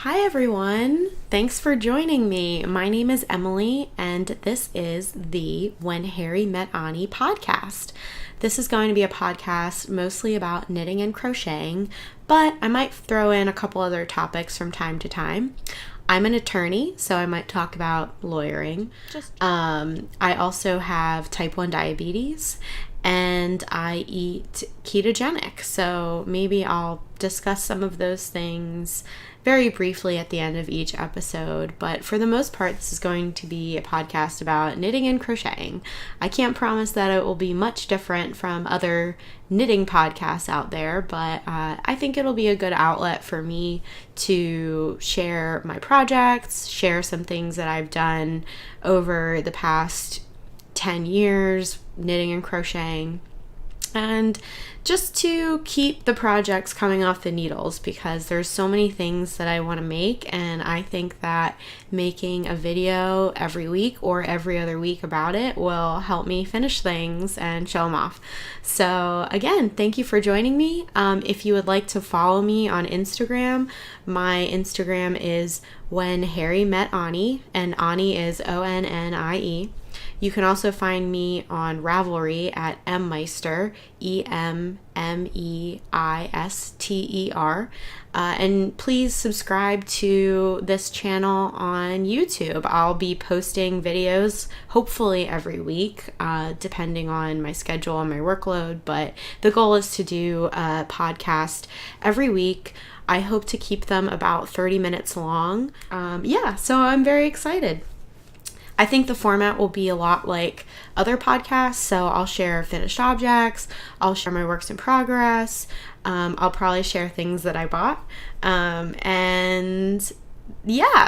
Hi everyone, thanks for joining me. My name is Emily and this is the When Harry Met Onnie podcast. This is going to be a podcast mostly about knitting and crocheting, but I might throw in a couple other topics from time to time. I'm an attorney, so I might talk about lawyering. I also have type 1 diabetes and I eat ketogenic, so maybe I'll discuss some of those things very briefly at the end of each episode, but for the most part, this is going to be a podcast about knitting and crocheting. I can't promise that it will be much different from other knitting podcasts out there, but I think it'll be a good outlet for me to share my projects, share some things that I've done over the past 10 years knitting and crocheting, and just to keep the projects coming off the needles, because there's so many things that I want to make, and I think that making a video every week or every other week about it will help me finish things and show them off. So again, thank you for joining me. If you would like to follow me on Instagram, my Instagram is When Harry Met Onnie, and Onnie is Onnie. You can also find me on Ravelry at Mmeister, Emmeister. And please subscribe to this channel on YouTube. I'll be posting videos hopefully every week, depending on my schedule and my workload. But the goal is to do a podcast every week. I hope to keep them about 30 minutes long. So I'm very excited. I think the format will be a lot like other podcasts, so I'll share finished objects, I'll share my works in progress, I'll probably share things that I bought,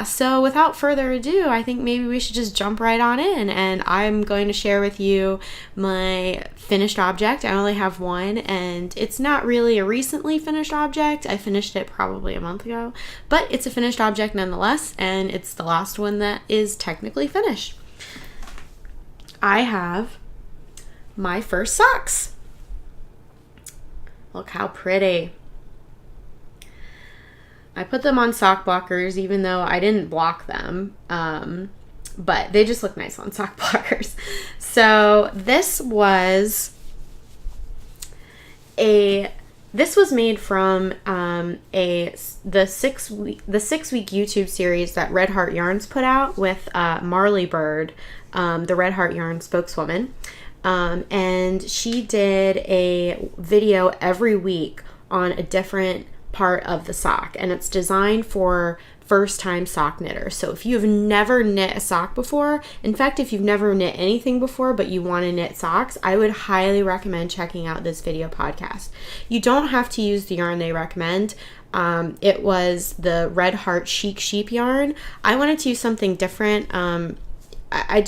so without further ado, I think maybe we should just jump right on in, and I'm going to share with you my finished object. I only have one, and it's not really a recently finished object. I finished it probably a month ago, but it's a finished object nonetheless, and it's the last one that is technically finished. I have my first socks. Look how pretty. I put them on sock blockers, even though I didn't block them, but they just look nice on sock blockers. So this was made from the 6 week YouTube series that Red Heart Yarns put out with Marley Bird, the Red Heart Yarn spokeswoman, and she did a video every week on a different part of the sock, and it's designed for first-time sock knitters. So if you've never knit a sock before, in fact, if you've never knit anything before but you want to knit socks, I would highly recommend checking out this video podcast. You don't have to use the yarn they recommend. It was the Red Heart Chic sheep yarn. I wanted to use something different. I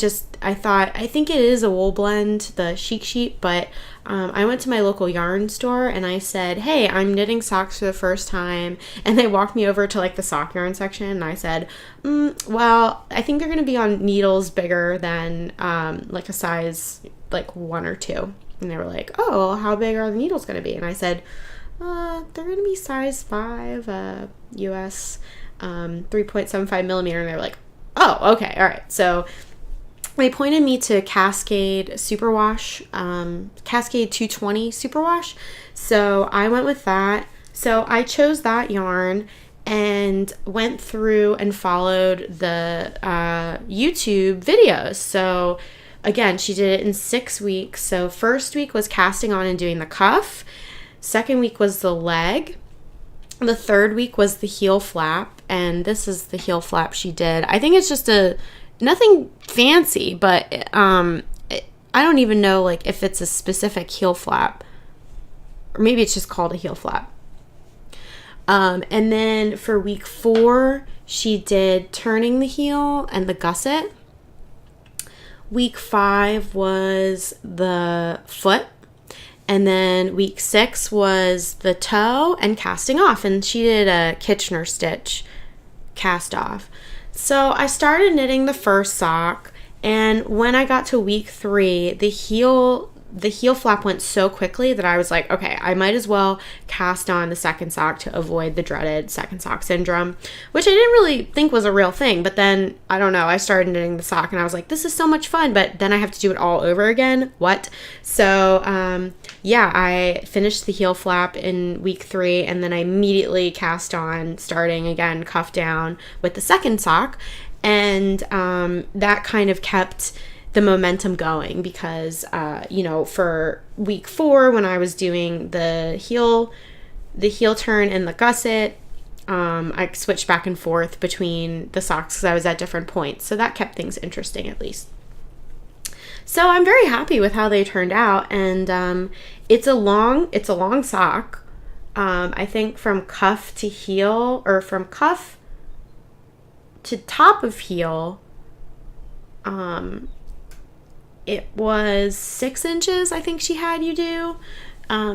think it is a wool blend, the Chic sheep, but I went to my local yarn store and I said, hey, I'm knitting socks for the first time, and they walked me over to like the sock yarn section, and I said, well, I think they're going to be on needles bigger than like a size like 1 or 2, and they were like, oh, well, how big are the needles going to be? And I said, they're going to be size 5 US 3.75 millimeter, and they were like, oh, okay, all right. So they pointed me to Cascade Superwash, Cascade 220 Superwash. So I went with that. So I chose that yarn and went through and followed the YouTube videos. So again, she did it in 6 weeks. So first week was casting on and doing the cuff. Second week was the leg. The third week was the heel flap. And this is the heel flap she did. I think it's just nothing fancy, but I don't even know like if it's a specific heel flap, or maybe it's just called a heel flap. And then for week 4, she did turning the heel and the gusset. Week 5 was the foot, and then week 6 was the toe and casting off, and she did a Kitchener stitch cast off. So I started knitting the first sock, and when I got to week 3, the heel the heel flap went so quickly that I was like, okay, I might as well cast on the second sock to avoid the dreaded second sock syndrome, which I didn't really think was a real thing. But then, I don't know, I started knitting the sock and I was like, this is so much fun, but then I have to do it all over again. What? So, yeah, I finished the heel flap in week 3, and then I immediately cast on, starting again, cuff down with the second sock. And that kind of kept the momentum going because, for week 4, when I was doing the heel turn and the gusset, I switched back and forth between the socks because I was at different points. So that kept things interesting, at least. So I'm very happy with how they turned out. And it's a long sock. I think from cuff to heel, or from cuff to top of heel, it was 6 inches, I think she had you do.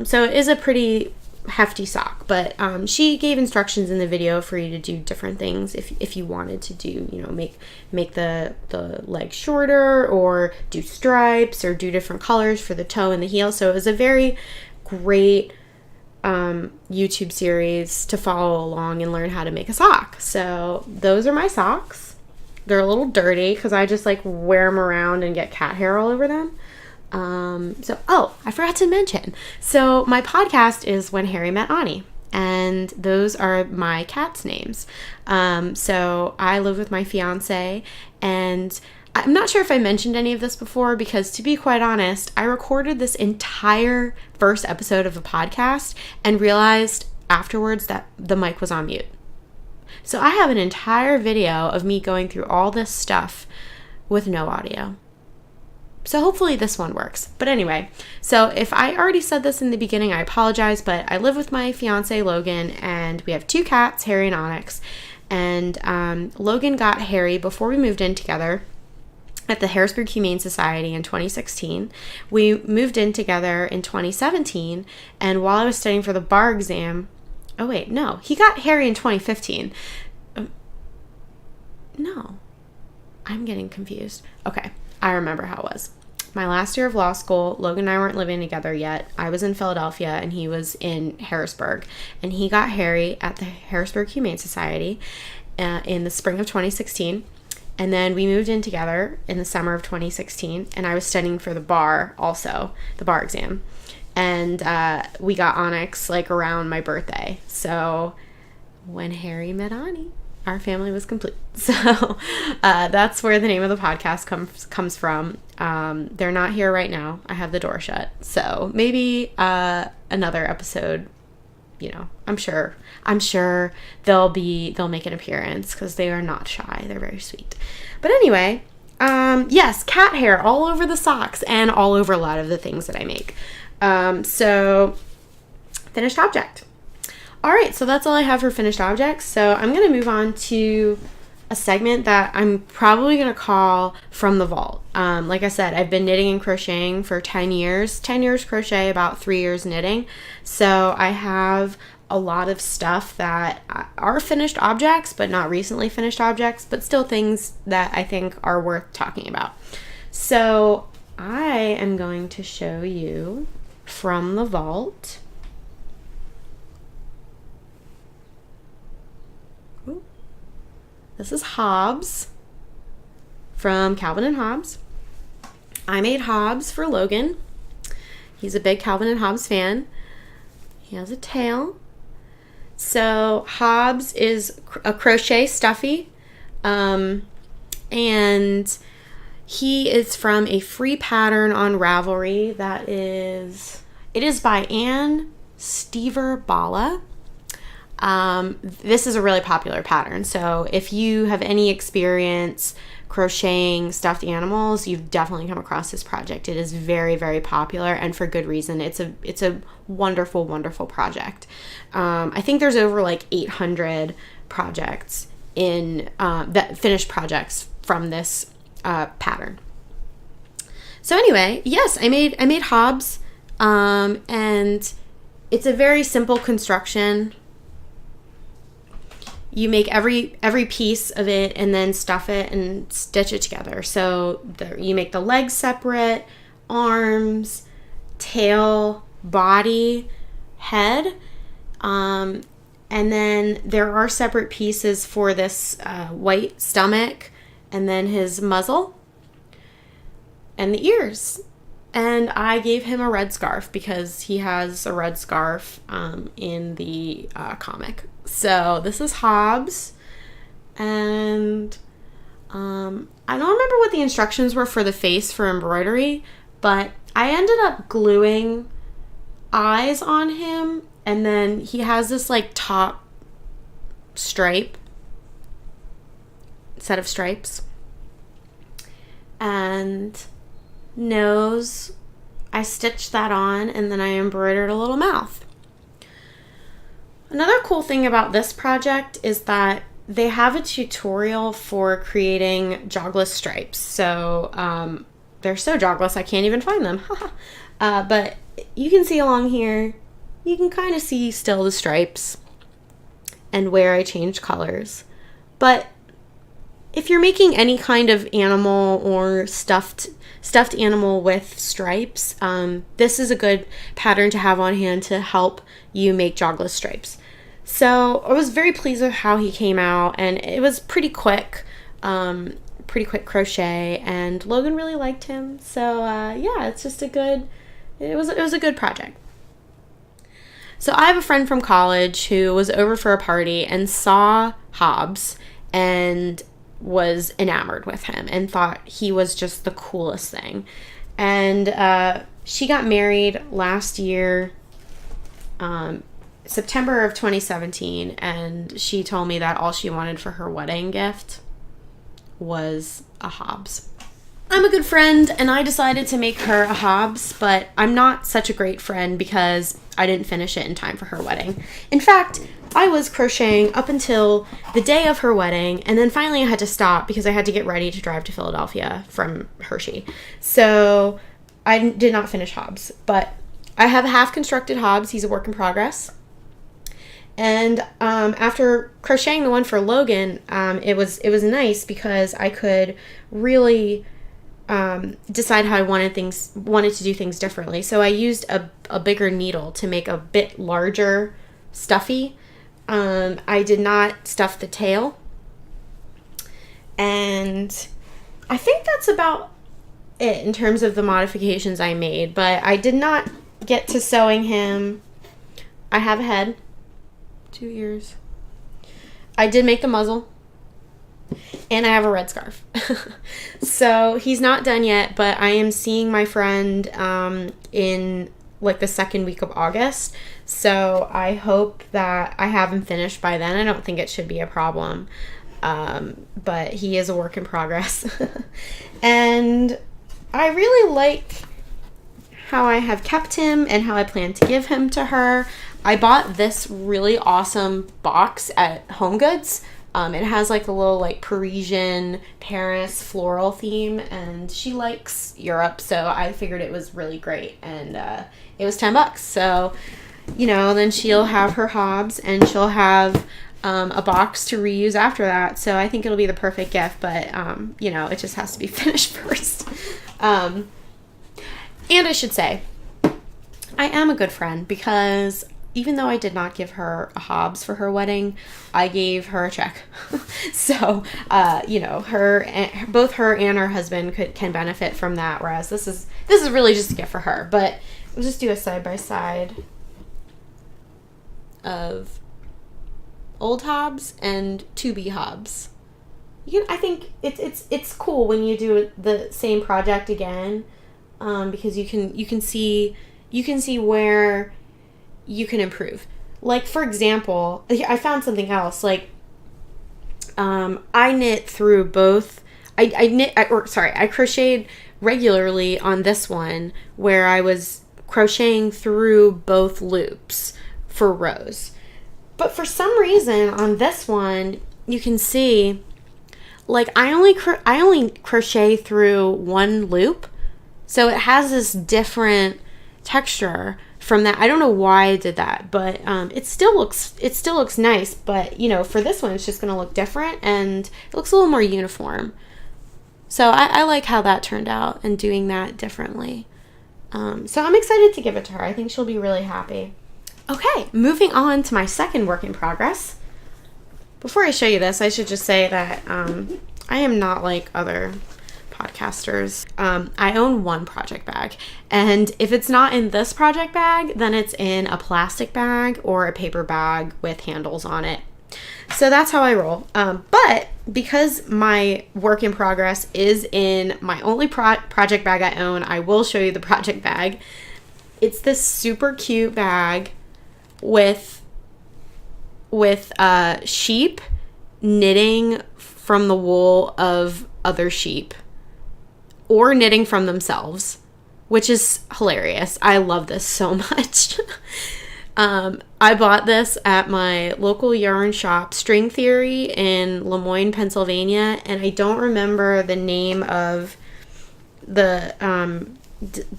So it is a pretty hefty sock, but she gave instructions in the video for you to do different things if you wanted to do, make the leg shorter, or do stripes, or do different colors for the toe and the heel. So it was a very great YouTube series to follow along and learn how to make a sock. So those are my socks. They're a little dirty because I just like wear them around and get cat hair all over them. I forgot to mention. So my podcast is When Harry Met Onnie, and those are my cats' names. So I live with my fiance, and I'm not sure if I mentioned any of this before because, to be quite honest, I recorded this entire first episode of the podcast and realized afterwards that the mic was on mute. So I have an entire video of me going through all this stuff with no audio. So hopefully this one works. But anyway, so if I already said this in the beginning, I apologize, but I live with my fiance Logan, and we have 2 cats, Harry and Onyx. And Logan got Harry before we moved in together at the Harrisburg Humane Society in 2016. We moved in together in 2017, and while I was studying for the bar exam, he got Harry in 2015. No, I'm getting confused. Okay, I remember how it was. My last year of law school, Logan and I weren't living together yet. I was in Philadelphia and he was in Harrisburg. And he got Harry at the Harrisburg Humane Society in the spring of 2016. And then we moved in together in the summer of 2016. And I was studying for the bar also, the bar exam. And we got Onyx around my birthday. So when Harry met Onnie, our family was complete. So that's where the name of the podcast comes from. They're not here right now. I have the door shut. So maybe another episode, I'm sure they'll make an appearance because they are not shy. They're very sweet. But anyway, yes, cat hair all over the socks and all over a lot of the things that I make. So finished object. All right, so that's all I have for finished objects. So I'm going to move on to a segment that I'm probably going to call From the Vault. Like I said, I've been knitting and crocheting for 10 years. 10 years crochet, about 3 years knitting. So I have a lot of stuff that are finished objects, but not recently finished objects, but still things that I think are worth talking about. So I am going to show you From the Vault. This is Hobbes from Calvin and Hobbes. I made Hobbes for Logan. He's a big Calvin and Hobbes fan. He has a tail. So Hobbes is a crochet stuffy. And he is from a free pattern on Ravelry it is by Stiver-Balla. This is a really popular pattern. So if you have any experience crocheting stuffed animals, you've definitely come across this project. It is very, very popular, and for good reason. It's a wonderful, wonderful project. I think there's over 800 projects that finished projects from this pattern. So anyway, yes, I made Hobbes, and it's a very simple construction. You make every piece of it and then stuff it and stitch it together. So you make the legs separate, arms, tail, body, head. And then there are separate pieces for this white stomach, and then his muzzle and the ears. And I gave him a red scarf because he has a red scarf in the comic. So this is Hobbes. And I don't remember what the instructions were for the face for embroidery, but I ended up gluing eyes on him, and then he has this like top set of stripes, and nose, I stitched that on, and then I embroidered a little mouth. Another cool thing about this project is that they have a tutorial for creating jogless stripes. So they're so jogless I can't even find them. But you can see along here, you can kind of see still the stripes and where I changed colors. But if you're making any kind of animal or stuffed animal with stripes, this is a good pattern to have on hand to help you make jogless stripes. So I was very pleased with how he came out, and it was pretty quick crochet, and Logan really liked him. So yeah, it's just it was a good project. So I have a friend from college who was over for a party and saw Hobbes and was enamored with him and thought he was just the coolest thing. And she got married last year, September of 2017, and she told me that all she wanted for her wedding gift was a Hobbes. I'm a good friend, and I decided to make her a Hobbes, but I'm not such a great friend because I didn't finish it in time for her wedding. In fact, I was crocheting up until the day of her wedding, and then finally I had to stop because I had to get ready to drive to Philadelphia from Hershey. So I did not finish Hobbes, but I have a half-constructed Hobbes. He's a work in progress. And after crocheting the one for Logan, it was nice because I could really decide how I wanted to do things differently. So I used a bigger needle to make a bit larger stuffy. I did not stuff the tail. And I think that's about it in terms of the modifications I made. But I did not get to sewing him. I have a head. 2 ears. I did make the muzzle. And I have a red scarf. So he's not done yet, but I am seeing my friend in like the second week of August. So I hope that I have him finished by then. I don't think it should be a problem. But he is a work in progress. And I really like how I have kept him and how I plan to give him to her. I bought this really awesome box at HomeGoods. It has like a little like Parisian Paris floral theme, and she likes Europe, so I figured it was really great, and it was $10. So, then she'll have her Hobbes, and she'll have a box to reuse after that. So I think it'll be the perfect gift, but it just has to be finished first. And I should say, I am a good friend because even though I did not give her a Hobbes for her wedding, I gave her a check. So, both her and her husband can benefit from that. Whereas this is really just a gift for her. But we'll just do a side by side of old Hobbes and to-be Hobbes. I think it's cool when you do the same project again, because you can see where you can improve. Like, for example, I found something else. Like, I knit through both. I crocheted regularly on this one where I was crocheting through both loops for rows. But for some reason on this one, you can see, like, I only crochet through one loop, so it has this different texture from that. I don't know why I did that, but it still looks nice. But for this one, it's just going to look different, and it looks a little more uniform. So I like how that turned out and doing that differently. So I'm excited to give it to her. I think she'll be really happy. Okay, moving on to my second work in progress. Before I show you this, I should just say that I am not like other podcasters. I own one project bag, and if it's not in this project bag, then it's in a plastic bag or a paper bag with handles on it. So that's how I roll. But because my work in progress is in my only project bag I own, I will show you the project bag. It's this super cute bag with sheep knitting from the wool of other sheep or knitting from themselves, which is hilarious. I love this so much. I bought this at my local yarn shop, String Theory, in Lemoyne, Pennsylvania, and I don't remember the name of the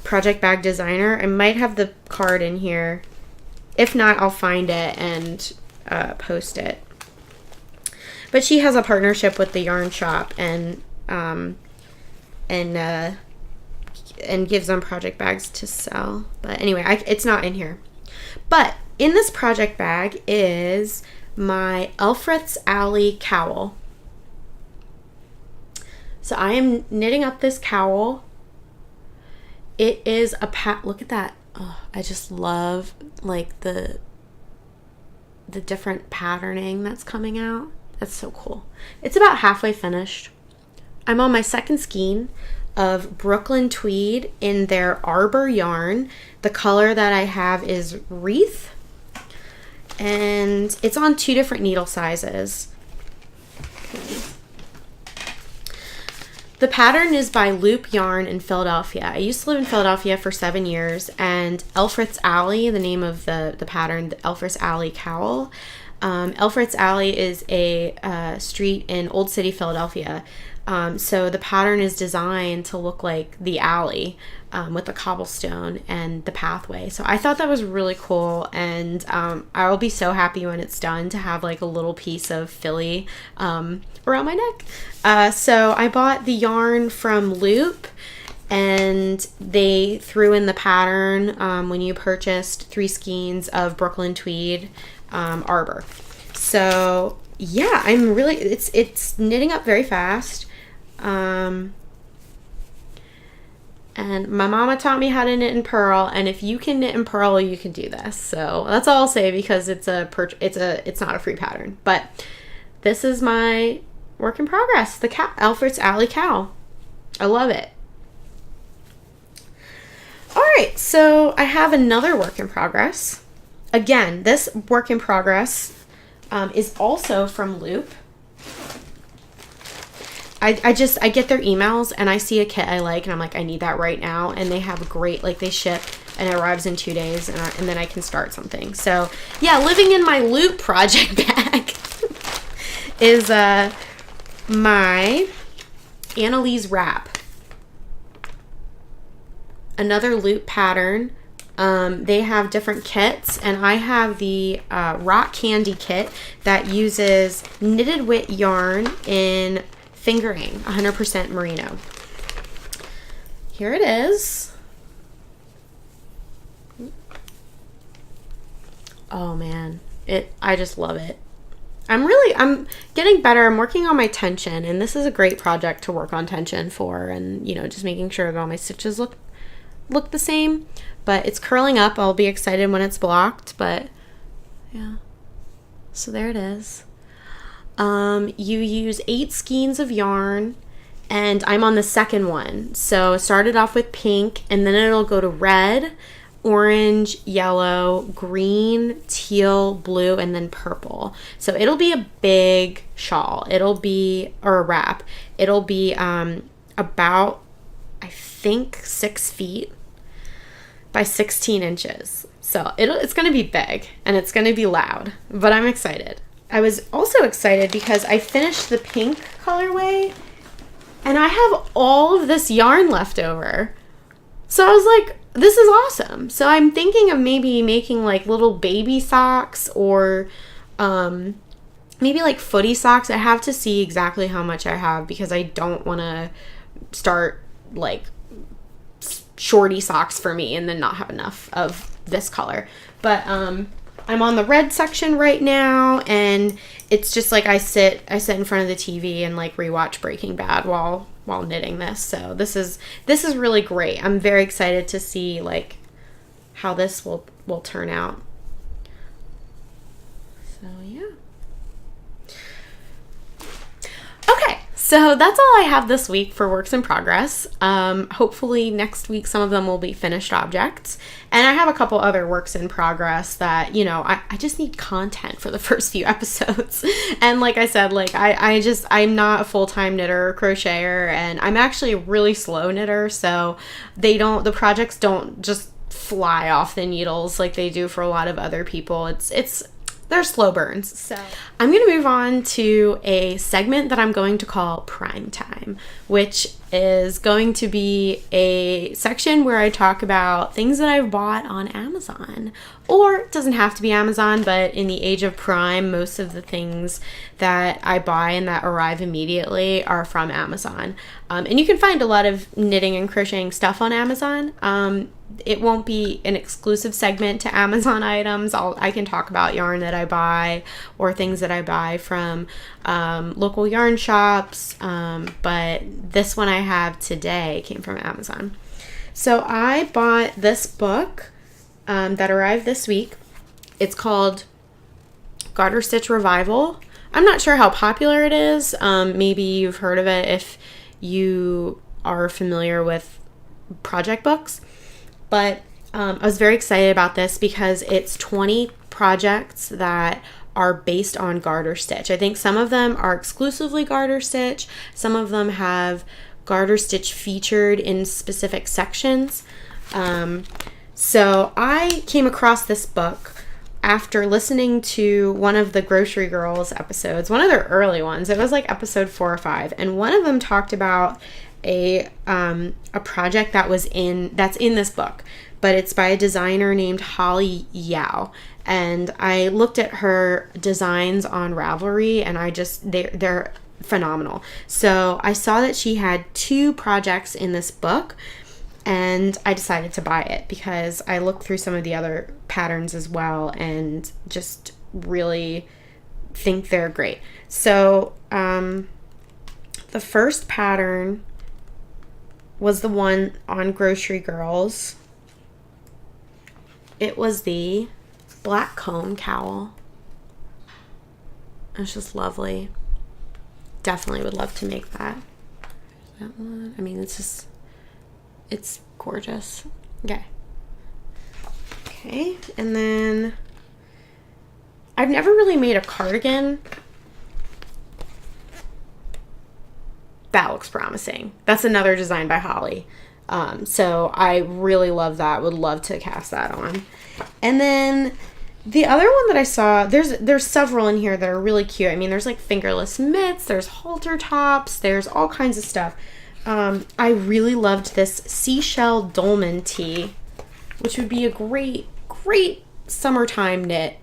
project bag designer. I might have the card in here. If not, I'll find it and post it. But she has a partnership with the yarn shop and gives them project bags to sell. But anyway, it's not in here. But in this project bag is my Elfreth's Alley cowl. So I am knitting up this cowl. It is a look at that. Oh, I just love like the different patterning that's coming out. That's so cool. It's about halfway finished. I'm on my second skein of Brooklyn Tweed in their Arbor yarn. The color that I have is Wreath, and it's on 2 different needle sizes. The pattern is by Loop Yarn in Philadelphia. I used to live in Philadelphia for 7 years, and Elfreth's Alley, the name of the pattern, the Elfreth's Alley cowl. Elfreth's Alley is a street in Old City, Philadelphia. So the pattern is designed to look like the alley with the cobblestone and the pathway. So I thought that was really cool, and I will be so happy when it's done to have like a little piece of Philly around my neck. So I bought the yarn from Loop, and they threw in the pattern when you purchased 3 skeins of Brooklyn Tweed Arbor. So yeah, I'm really, it's knitting up very fast. And my mama taught me how to knit in purl, and if you can knit in purl, you can do this. So that's all I'll say, because it's not a free pattern. But this is my work in progress, the Elfreth's Alley cowl. I love it. All right, so I have another work in progress. Again, this work in progress is also from Loop. I get their emails and I see a kit I like and I'm like, I need that right now. And they have a great, like, they ship and it arrives in 2 days, and then I can start something. So yeah, living in my Loop project bag is my Annalise wrap. Another Loop pattern. They have different kits, and I have the Rock Candy kit that uses knitted wit yarn in fingering, 100% merino. Here it is. Oh man, I just love it. I'm getting better. I'm working on my tension, and this is a great project to work on tension for, and just making sure that all my stitches look the same. But it's curling up. I'll be excited when it's blocked, but yeah. So there it is. You use 8 skeins of yarn, and I'm on the second one. So it started off with pink, and then it'll go to red, orange, yellow, green, teal, blue, and then purple. So it'll be a big shawl. Or a wrap. It'll be about, I think, 6 feet by 16 inches. So it's going to be big, and it's going to be loud, but I'm excited. I was also excited because I finished the pink colorway, and I have all of this yarn left over. So I was like, this is awesome. So I'm thinking of maybe making like little baby socks, or maybe like footy socks. I have to see exactly how much I have, because I don't want to start like shorty socks for me and then not have enough of this color. But I'm on the red section right now, and it's just like I sit in front of the TV and like rewatch Breaking Bad while knitting this. So this is really great. I'm very excited to see like how this will turn out. So yeah. Okay, so that's all I have this week for works in progress. Hopefully next week some of them will be finished objects. And I have a couple other works in progress that, you know, I just need content for the first few episodes. And like I said, like I'm not a full-time knitter or crocheter, and I'm actually a really slow knitter, so the projects don't just fly off the needles like they do for a lot of other people. They're slow burns. So I'm going to move on to a segment that I'm going to call Prime Time, which is going to be a section where I talk about things that I've bought on Amazon. Or it doesn't have to be Amazon, but in the age of Prime, most of the things that I buy and that arrive immediately are from Amazon. And you can find a lot of knitting and crocheting stuff on Amazon. It won't be an exclusive segment to Amazon items. I can talk about yarn that I buy or things that I buy from local yarn shops, but this one I have today came from Amazon. So I bought this book that arrived this week. It's called Garter Stitch Revival. I'm not sure how popular it is. Maybe you've heard of it if you are familiar with project books. But I was very excited about this because it's 20 projects that are based on garter stitch. I think some of them are exclusively garter stitch. Some of them have garter stitch featured in specific sections. So I came across this book after listening to one of the Grocery Girls episodes, one of their early ones. It was like episode 4 or 5, and one of them talked about a project that's in this book, but it's by a designer named Holli Yeoh, and I looked at her designs on Ravelry, and they're phenomenal. So I saw that she had 2 projects in this book, and I decided to buy it because I looked through some of the other patterns as well and just really think they're great. So the first pattern was the one on Grocery Girls. It was the Blackcomb cowl. It's just lovely. Definitely would love to make that. That one. I mean, it's gorgeous. Okay, and then I've never really made a cardigan. That looks promising. That's another design by Holli. So I really love that. Would love to cast that on. And then the other one that I saw, there's several in here that are really cute. I mean, there's like fingerless mitts, there's halter tops, there's all kinds of stuff. I really loved this Seashell Dolman tee, which would be a great summertime knit.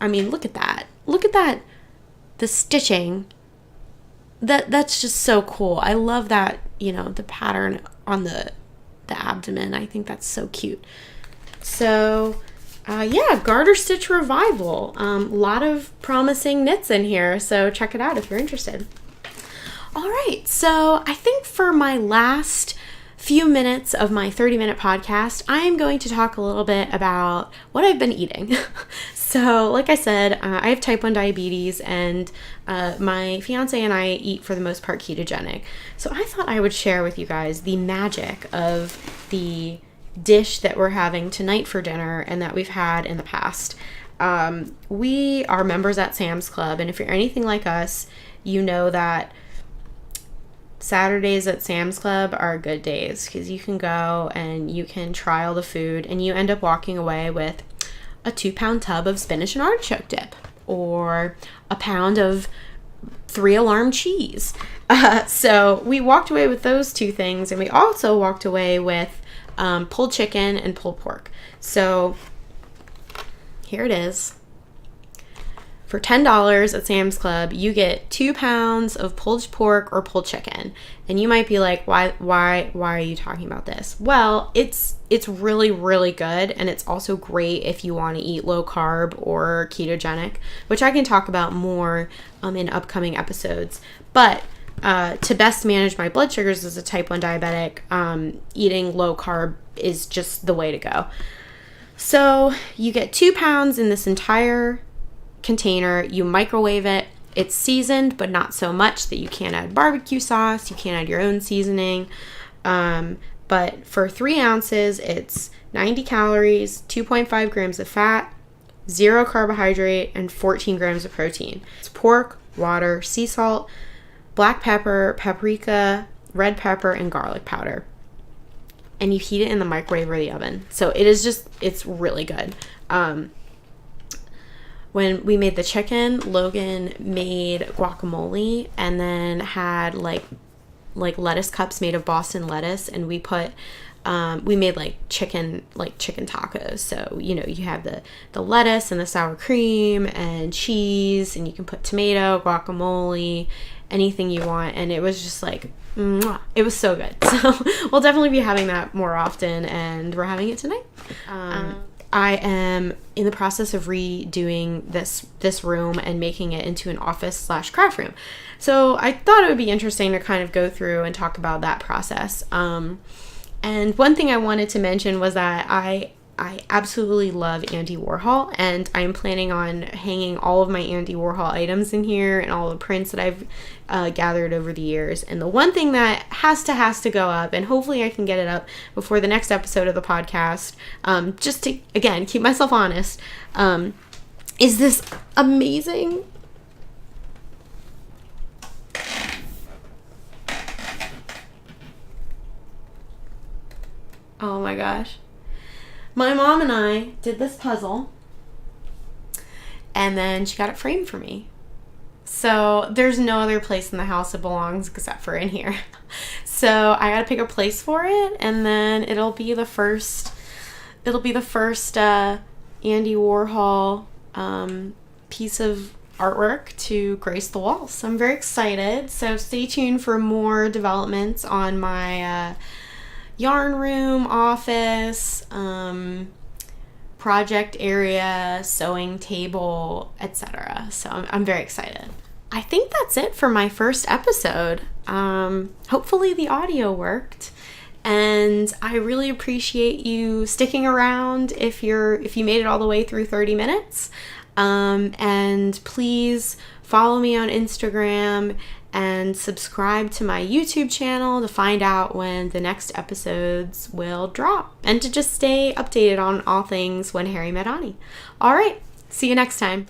I mean, look at that. Look at that. The stitching. That's just so cool. I love that, you know, the pattern on the abdomen. I think that's so cute. So, yeah, Garter Stitch Revival. A lot of promising knits in here, so check it out if you're interested. All right, so I think for my last few minutes of my 30-minute podcast, I am going to talk a little bit about what I've been eating. So, like I said, I have type 1 diabetes, and my fiance and I eat for the most part ketogenic. So I thought I would share with you guys the magic of the dish that we're having tonight for dinner and that we've had in the past. We are members at Sam's Club, and if you're anything like us, you know that Saturdays at Sam's Club are good days because you can go and you can try all the food, and you end up walking away with a 2-pound tub of spinach and artichoke dip or a pound of 3-alarm cheese. So we walked away with those 2 things, and we also walked away with pulled chicken and pulled pork. So here it is. For $10 at Sam's Club, you get 2 pounds of pulled pork or pulled chicken. And you might be like, why are you talking about this? Well, it's really, really good. And it's also great if you want to eat low carb or ketogenic, which I can talk about more in upcoming episodes. But to best manage my blood sugars as a type 1 diabetic, eating low carb is just the way to go. So you get 2 pounds in this entire container. You microwave it. It's seasoned, but not so much that you can't add barbecue sauce. You can't add your own seasoning. But for 3 ounces, it's 90 calories, 2.5 grams of fat, 0 carbohydrate, and 14 grams of protein. It's pork, water, sea salt, black pepper, paprika, red pepper, and garlic powder. And you heat it in the microwave or the oven. So it's really good. When we made the chicken, Logan made guacamole and then had like lettuce cups made of Boston lettuce, and we made chicken tacos. So, you have the lettuce and the sour cream and cheese, and you can put tomato, guacamole, anything you want. And it was just like, mwah. It was so good. So we'll definitely be having that more often, and we're having it tonight. I am in the process of redoing this room and making it into an office/craft room. So I thought it would be interesting to kind of go through and talk about that process. And one thing I wanted to mention was that I absolutely love Andy Warhol, and I'm planning on hanging all of my Andy Warhol items in here and all the prints that I've gathered over the years. And the one thing that has to go up, and hopefully I can get it up before the next episode of the podcast, just to, again, keep myself honest, is this amazing... Oh my gosh. My mom and I did this puzzle, and then she got it framed for me. So there's no other place in the house it belongs except for in here. So I gotta pick a place for it, and then it'll be the first Andy Warhol piece of artwork to grace the walls. So I'm very excited. So stay tuned for more developments on my yarn room, office, project area, sewing table, etc. So I'm very excited. I think that's it for my first episode. Hopefully the audio worked, and I really appreciate you sticking around if you made it all the way through 30 minutes. And please follow me on Instagram and subscribe to my YouTube channel to find out when the next episodes will drop, and to just stay updated on all things When Harry Met Onnie. All right, see you next time.